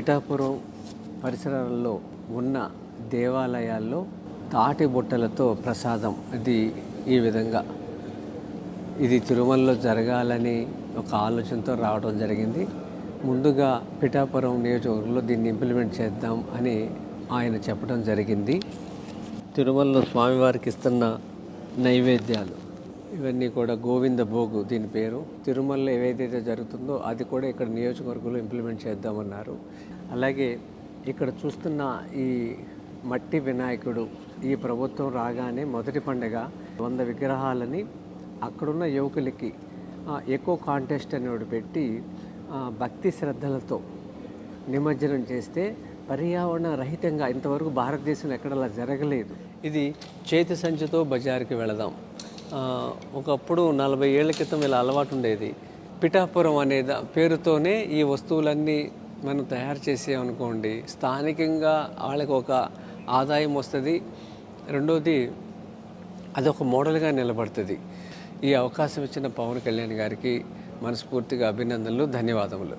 పిఠాపురం పరిసరాల్లో ఉన్న దేవాలయాల్లో తాటి బుట్టలతో ప్రసాదం ఈ విధంగా ఇది తిరుమలలో జరగాలని ఒక ఆలోచనతో రావడం జరిగింది. ముందుగా పిఠాపురం నియోజకవర్గంలో దీన్ని ఇంప్లిమెంట్ చేద్దాం అని ఆయన చెప్పడం జరిగింది. తిరుమలలో స్వామివారికి ఇస్తున్న నైవేద్యాలు ఇవన్నీ కూడా గోవింద భోగు దీని పేరు. తిరుమలలో ఏదైతే జరుగుతుందో అది కూడా ఇక్కడ నియోజకవర్గంలో ఇంప్లిమెంట్ చేద్దామన్నారు. అలాగే ఇక్కడ చూస్తున్న ఈ మట్టి వినాయకుడు ఈ ప్రభుత్వం రాగానే మొదటి పండుగ 100 విగ్రహాలని అక్కడున్న యువకులకి ఎకో కాంటెస్ట్ అనేవి పెట్టి భక్తి శ్రద్ధలతో నిమజ్జనం చేస్తే పర్యావరణ రహితంగా ఇంతవరకు భారతదేశంలో ఎక్కడ అలా జరగలేదు. ఇది చేతి సంచితో బజారుకి వెళదాం. ఒకప్పుడు 40 ఏళ్ల క్రితం ఇలా అలవాటు ఉండేది. పిఠాపురం అనే పేరుతోనే ఈ వస్తువులన్నీ మనం తయారు చేసామనుకోండి, స్థానికంగా వాళ్ళకి ఒక ఆదాయం వస్తుంది. రెండోది అదొక మోడల్గా నిలబడుతుంది. ఈ అవకాశం ఇచ్చిన పవన్ కళ్యాణ్ గారికి మనస్ఫూర్తిగా అభినందనలు, ధన్యవాదములు.